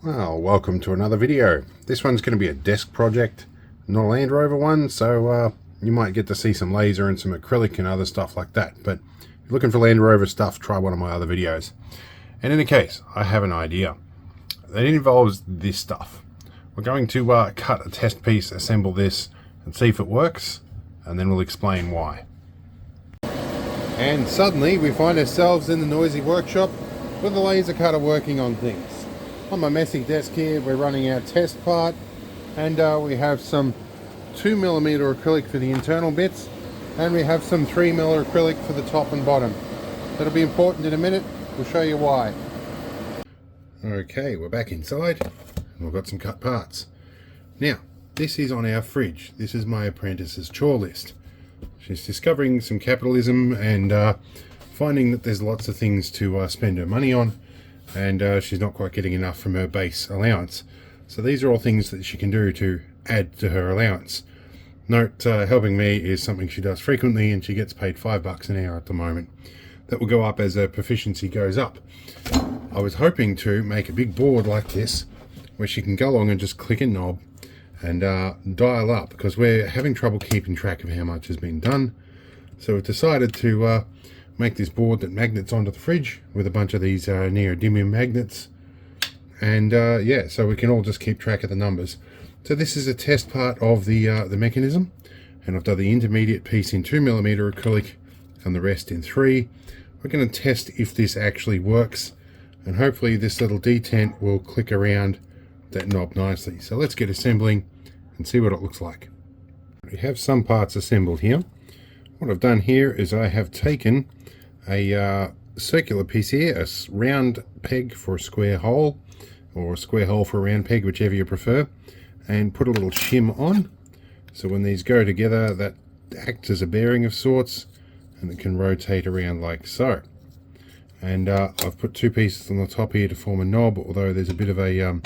Well, welcome to another video. This one's going to be a desk project, not a Land Rover one, so you might get to see some laser and some acrylic and other stuff like that. But if you're looking for Land Rover stuff, try one of my other videos. And in any case, I have an idea. It involves this stuff. We're going to cut a test piece, assemble this, and see if it works, and then we'll explain why. And suddenly we find ourselves in the noisy workshop with the laser cutter working on things. On my messy desk here, we're running our test part, and we have some 2mm acrylic for the internal bits, and we have some 3mm acrylic for the top and bottom. That'll be important in a minute. We'll show you why. Okay, we're back inside, and we've got some cut parts. Now, this is on our fridge. This is my apprentice's chore list. She's discovering some capitalism and finding that there's lots of things to spend her money on, and she's not quite getting enough from her base allowance. So these are all things that she can do to add to her allowance. Note, helping me is something she does frequently, and she gets paid $5 an hour at the moment. That will go up as her proficiency goes up. I was hoping to make a big board like this where she can go along and just click a knob and dial up, because we're having trouble keeping track of how much has been done. So we've decided to make this board that magnets onto the fridge with a bunch of these neodymium magnets, and yeah, so we can all just keep track of the numbers. So this is a test part of the mechanism, and I've done the intermediate piece in 2mm acrylic and the rest in 3. We're going to test if this actually works, and hopefully this little detent will click around that knob nicely. So let's get assembling and see what it looks like. We have some parts assembled here. What I've done here is I have taken a circular piece here, a round peg for a square hole, or a square hole for a round peg, whichever you prefer, and put a little shim on. So when these go together, that acts as a bearing of sorts, and it can rotate around like so. And I've put 2 pieces on the top here to form a knob, although there's a bit of a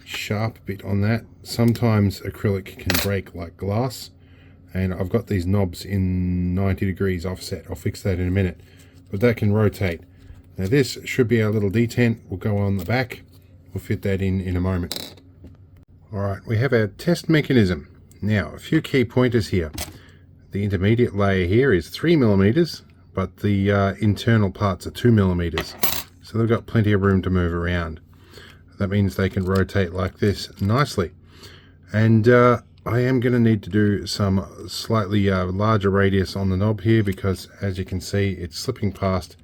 sharp bit on that. Sometimes acrylic can break like glass, and I've got these knobs in 90 degrees offset. I'll fix that in a minute, but that can rotate. Now this should be our little detent. We'll go on the back. We'll fit that in a moment. Alright, we have our test mechanism. Now, a few key pointers here. The intermediate layer here is 3mm, but the internal parts are 2mm. So they've got plenty of room to move around. That means they can rotate like this nicely. And I am going to need to do some slightly larger radius on the knob here, because as you can see, it's slipping past.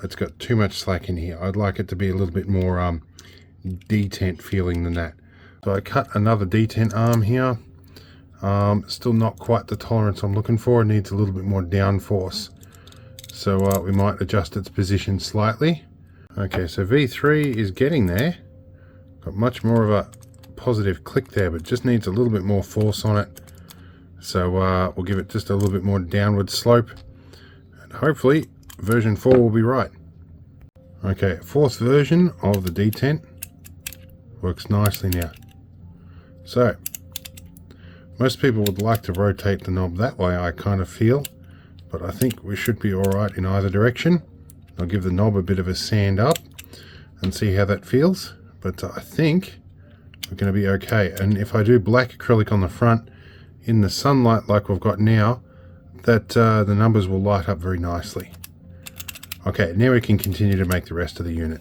It's got too much slack in here. I'd like it to be a little bit more detent feeling than that. So I cut another detent arm here. Still not quite the tolerance I'm looking for. It needs a little bit more downforce. So we might adjust its position slightly. Okay, so V3 is getting there. Got much more of a positive click there, but just needs a little bit more force on it. So we'll give it just a little bit more downward slope, and hopefully version 4 will be right. Okay, 4th version of the detent works nicely now. So most people would like to rotate the knob that way, I kind of feel, but I think we should be alright in either direction. I'll give the knob a bit of a sand up and see how that feels, but I think we're going to be okay. And if I do black acrylic on the front in the sunlight like we've got now, that the numbers will light up very nicely. Okay, now we can continue to make the rest of the unit.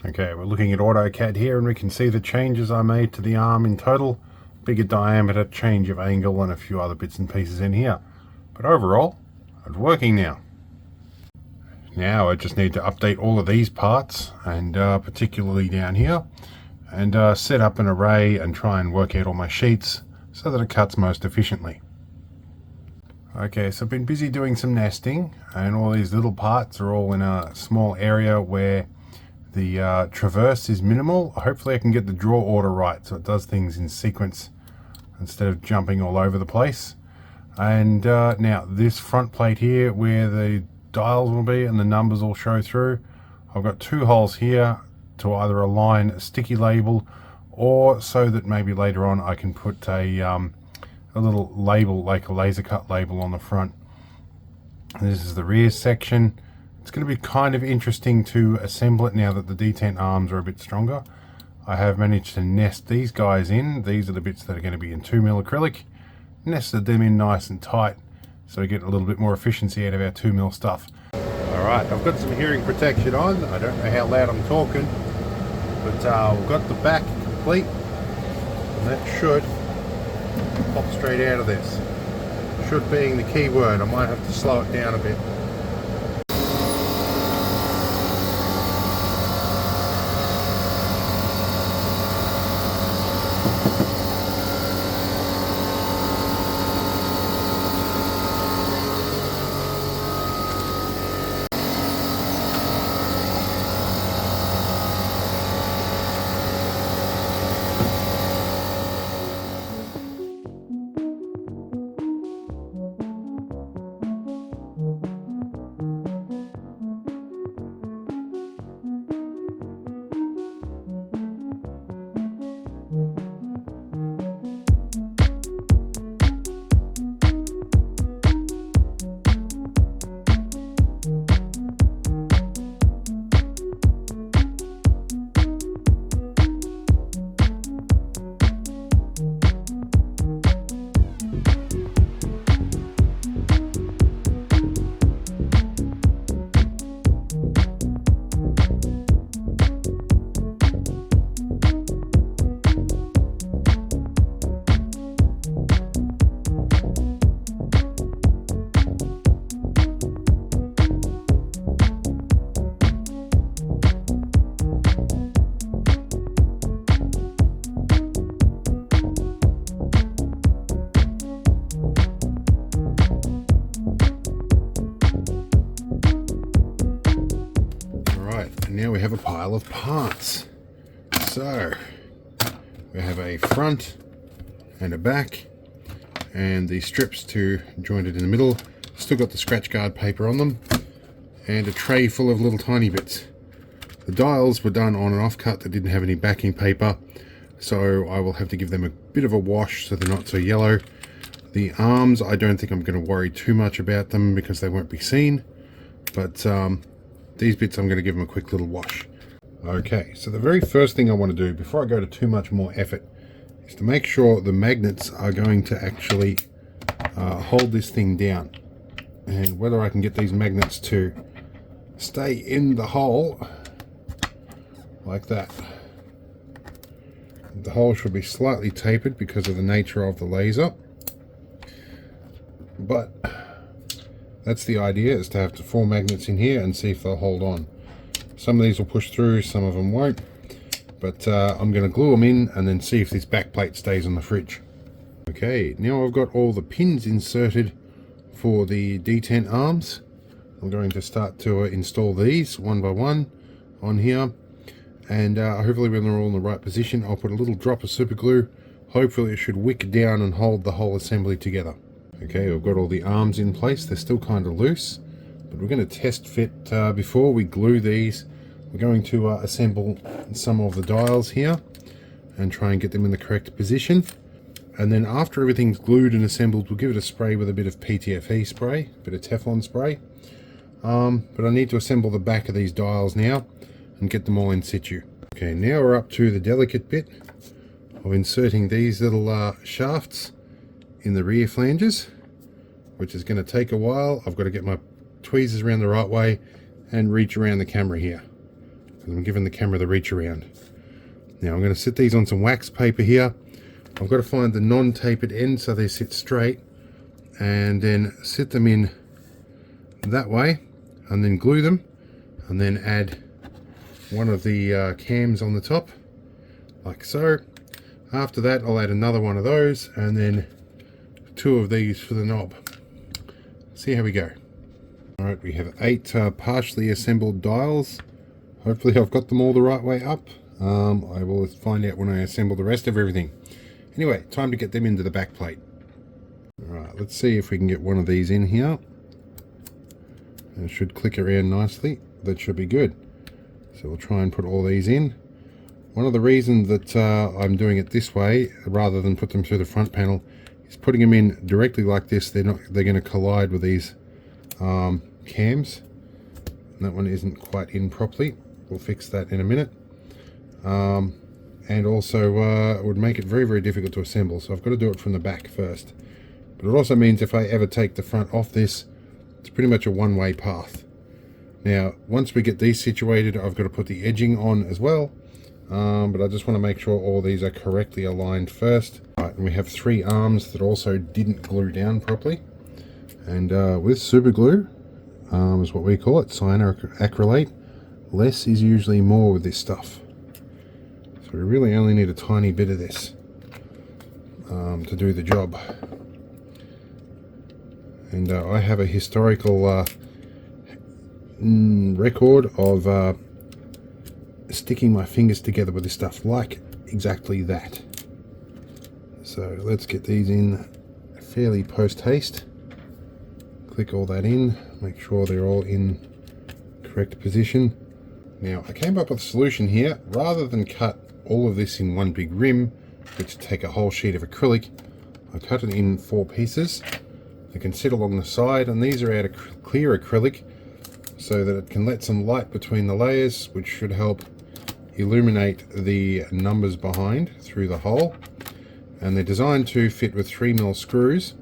Okay, we're looking at AutoCAD here, and we can see the changes I made to the arm in total. Bigger diameter, change of angle, and a few other bits and pieces in here. But overall, it's working now. Now I just need to update all of these parts, and particularly down here, and set up an array and try and work out all my sheets so that it cuts most efficiently. Okay, so I've been busy doing some nesting, and all these little parts are all in a small area where the traverse is minimal. Hopefully I can get the draw order right so it does things in sequence instead of jumping all over the place. And now this front plate here where the dials will be and the numbers will show through, I've got 2 holes here to either align a sticky label, or so that maybe later on I can put a little label, like a laser cut label, on the front. This is the rear section. It's going to be kind of interesting to assemble it now that the detent arms are a bit stronger. I have managed to nest these guys in. These are the bits that are going to be in 2mm acrylic. Nested them in nice and tight so we get a little bit more efficiency out of our 2mm stuff. Alright, I've got some hearing protection on. I don't know how loud I'm talking, but we've got the back complete, and that should pop straight out of this. Should being the key word. I might have to slow it down a bit. Now we have a pile of parts. So we have a front and a back, and the strips to join it in the middle. Still got the scratch guard paper on them, and a tray full of little tiny bits. The dials were done on an offcut that didn't have any backing paper, so I will have to give them a bit of a wash so they're not so yellow. The arms, I don't think I'm going to worry too much about them because they won't be seen, but these bits I'm going to give them a quick little wash. Okay, so the very first thing I want to do before I go to too much more effort is to make sure the magnets are going to actually hold this thing down, and whether I can get these magnets to stay in the hole like that. The hole should be slightly tapered because of the nature of the laser, but that's the idea, is to have the 4 magnets in here and see if they'll hold on. Some of these will push through, some of them won't, but I'm going to glue them in and then see if this back plate stays on the fridge. Okay, now I've got all the pins inserted for the detent arms. I'm going to start to install these one by one on here, and hopefully when they're all in the right position, I'll put a little drop of super glue. Hopefully it should wick down and hold the whole assembly together. Okay, we've got all the arms in place. They're still kind of loose, but we're going to test fit before we glue these. We're going to assemble some of the dials here and try and get them in the correct position. And then after everything's glued and assembled, we'll give it a spray with a bit of PTFE spray, a bit of Teflon spray. But I need to assemble the back of these dials now and get them all in situ. Okay, now we're up to the delicate bit of inserting these little shafts in the rear flanges, which is going to take a while. I've got to get my tweezers around the right way and reach around the camera here, because I'm giving the camera the reach around. Now I'm going to sit these on some wax paper here. I've got to find the non-tapered end so they sit straight, and then sit them in that way, and then glue them, and then add one of the cams on the top like so. After that I'll add another one of those, and then 2 of these for the knob. See how we go. Alright, we have 8 partially assembled dials. Hopefully I've got them all the right way up. I will find out when I assemble the rest of everything. Anyway, time to get them into the back plate. Alright, let's see if we can get one of these in here. It should click around nicely. That should be good. So we'll try and put all these in. One of the reasons that I'm doing it this way rather than put them through the front panel is putting them in directly like this. They're going to collide with these cams, and that one isn't quite in properly. We'll fix that in a minute. And also it would make it very, very difficult to assemble, so I've got to do it from the back first. But it also means if I ever take the front off this, it's pretty much a one-way path. Now, once we get these situated, I've got to put the edging on as well. But I just want to make sure all these are correctly aligned first. Right, and we have 3 arms that also didn't glue down properly. And with super glue, is what we call it, cyanoacrylate, less is usually more with this stuff. So we really only need a tiny bit of this to do the job. And I have a historical record of sticking my fingers together with this stuff, like exactly that. So let's get these in fairly post haste. Click all that in, make sure they're all in correct position. Now I came up with a solution here. Rather than cut all of this in one big rim, which take a whole sheet of acrylic, I cut it in 4 pieces. They can sit along the side, and these are out of clear acrylic so that it can let some light between the layers, which should help illuminate the numbers behind through the hole. And they're designed to fit with 3mm screws,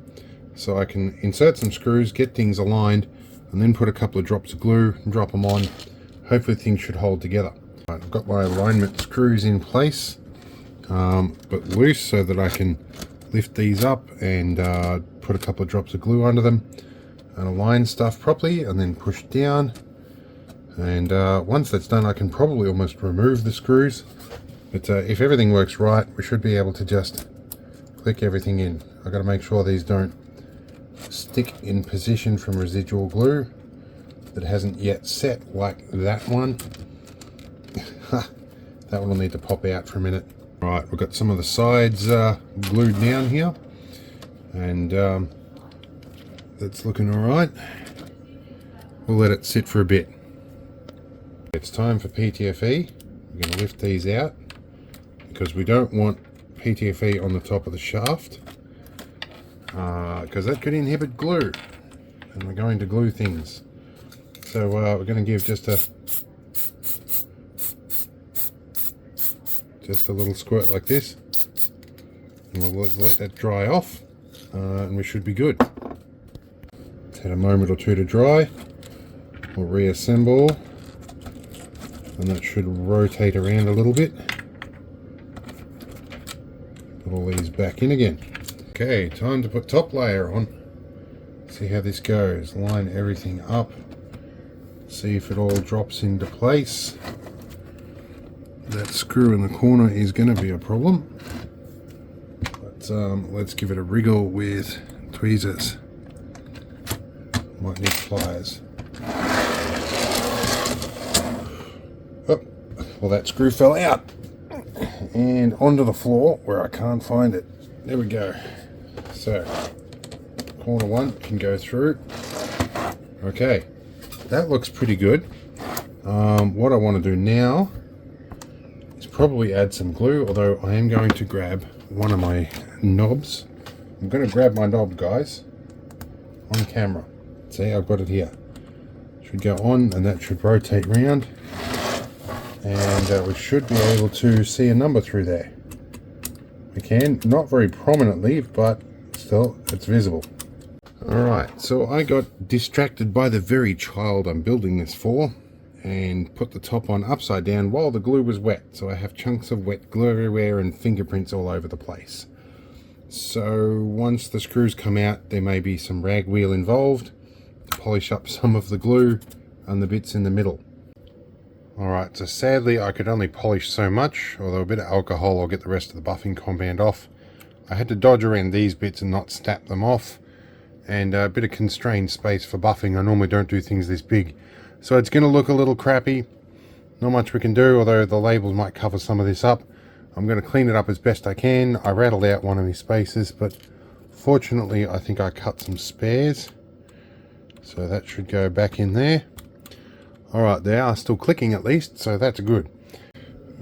so I can insert some screws, get things aligned, and then put a couple of drops of glue and drop them on. Hopefully things should hold together. Right, I've got my alignment screws in place, but loose, so that I can lift these up and put a couple of drops of glue under them and align stuff properly, and then push down. And once that's done, I can probably almost remove the screws, but if everything works right, we should be able to just click everything in. I've got to make sure these don't stick in position from residual glue that hasn't yet set, like that one. That one will need to pop out for a minute. Right, we've got some of the sides glued down here, and that's looking all right. We'll let it sit for a bit. It's time for PTFE. We're going to lift these out because we don't want PTFE on the top of the shaft, because that could inhibit glue, and we're going to glue things. So we're going to give just a little squirt like this, and we'll let that dry off, and we should be good. It's had a moment or two to dry. We'll reassemble, and that should rotate around a little bit. Put all these back in again. Okay, time to put top layer on. See how this goes. Line everything up. See if it all drops into place. That screw in the corner is going to be a problem. But let's give it a wriggle with tweezers. Might need pliers. Oh, well, that screw fell out and onto the floor where I can't find it. There we go. So corner one can go through. Okay, that looks pretty good. What I want to do now is probably add some glue, although I am going to grab one of my knobs. I'm going to grab my knob, guys, on camera. See, I've got it here. Should go on, and that should rotate round, and we should be able to see a number through there. We can, not very prominently, but still it's visible. Alright, so I got distracted by the very child I'm building this for, and put the top on upside down while the glue was wet, so I have chunks of wet glue everywhere and fingerprints all over the place. So once the screws come out, there may be some rag wheel involved to polish up some of the glue and the bits in the middle. Alright, so sadly I could only polish so much, although a bit of alcohol will get the rest of the buffing compound off. I had to dodge around these bits and not snap them off, and a bit of constrained space for buffing. I normally don't do things this big, so it's going to look a little crappy. Not much we can do, although the labels might cover some of this up. I'm going to clean it up as best I can. I rattled out one of these spaces, but fortunately I think I cut some spares, so that should go back in there. Alright, they are still clicking at least, so that's good.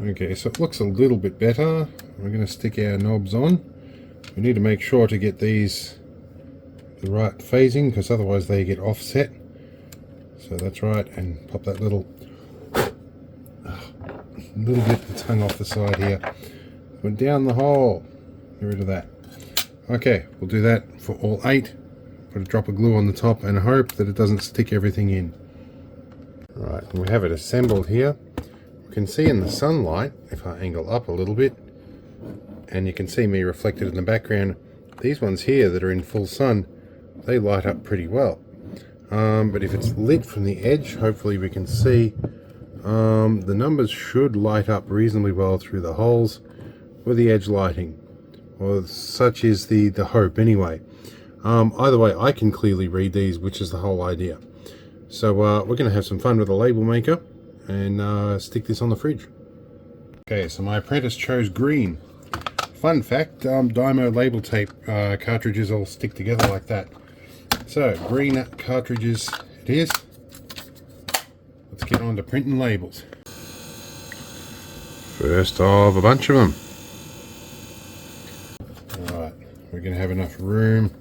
Okay, so it looks a little bit better. We're going to stick our knobs on. We need to make sure to get these the right phasing, because otherwise they get offset. So So that's right, and pop that little bit of the tongue off the side here. Went down the hole. Get rid of that. Okay, we'll do that for all 8. Put a drop of glue on the top and hope that it doesn't stick everything in. Right, and we have it assembled here. You can see in the sunlight, if I angle up a little bit, and you can see me reflected in the background, these ones here that are in full sun, they light up pretty well. But if it's lit from the edge, hopefully we can see the numbers should light up reasonably well through the holes with the edge lighting. Well, such is the hope anyway. Either way, I can clearly read these, which is the whole idea. So we're going to have some fun with the label maker and stick this on the fridge. Okay, so my apprentice chose green. Fun fact, Dymo label tape cartridges all stick together like that. So, green cartridges it is. Let's get on to printing labels. First of a bunch of them. Alright, we're going to have enough room.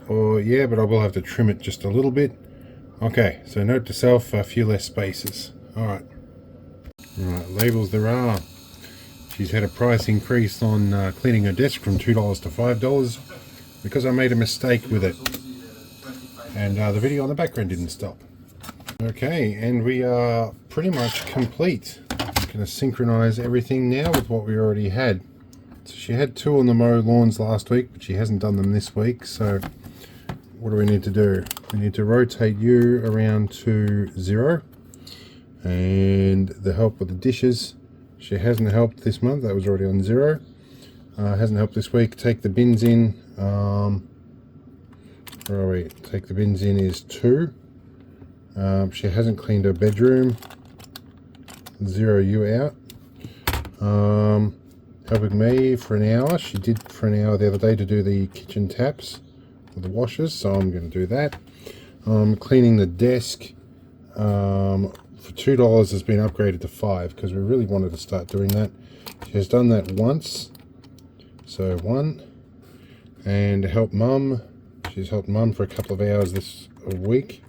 Oh yeah, but I will have to trim it just a little bit. Okay, so note to self, a few less spaces. Alright. Alright, labels there are. She's had a price increase on cleaning her desk from $2 to $5 because I made a mistake with it. And the video on the background didn't stop. Okay, and we are pretty much complete. I'm going to synchronize everything now with what we already had. So she had 2 on the mow lawns last week, but she hasn't done them this week. So what do we need to do? We need to rotate you around to 0. And the help with the dishes, she hasn't helped this month. That was already on 0. Hasn't helped this week. Take the bins in. Where are we? Take the bins in is 2. She hasn't cleaned her bedroom. 0 you out. Helping me for an hour. She did for an hour the other day to do the kitchen taps with the washers, so I'm going to do that. Cleaning the desk for $2 has been upgraded to 5 because we really wanted to start doing that. She has done that once, so 1. And help mum. She's helped mum for a couple of hours this week,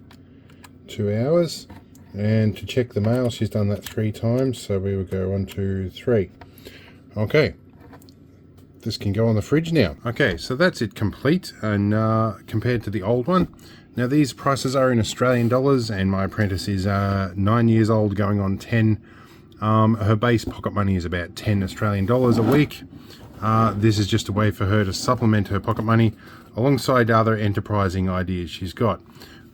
2 hours. And to check the mail, she's done that 3 times, so we would go 1, 2, 3. Okay, this can go on the fridge now. Okay, so that's it complete, and compared to the old one. Now these prices are in Australian dollars, and my apprentice is 9 years old, going on 10. Her base pocket money is about 10 Australian dollars a week. This is just a way for her to supplement her pocket money alongside other enterprising ideas she's got.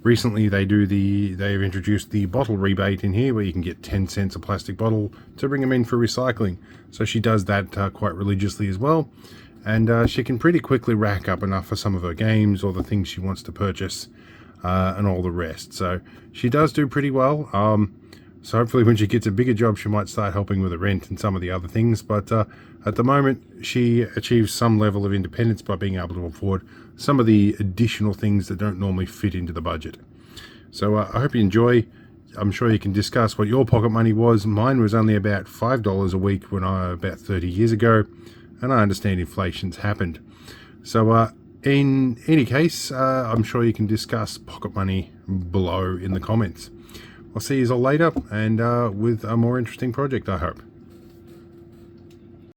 Recently they've introduced the bottle rebate in here, where you can get 10 cents a plastic bottle to bring them in for recycling. So she does that quite religiously as well, and she can pretty quickly rack up enough for some of her games or the things she wants to purchase and all the rest. So she does do pretty well. So hopefully when she gets a bigger job, she might start helping with the rent and some of the other things. But at the moment, she achieves some level of independence by being able to afford some of the additional things that don't normally fit into the budget. So I hope you enjoy. I'm sure you can discuss what your pocket money was. Mine was only about $5 a week about 30 years ago. And I understand inflation's happened. So in any case, I'm sure you can discuss pocket money below in the comments. I'll see you all later, and with a more interesting project, I hope.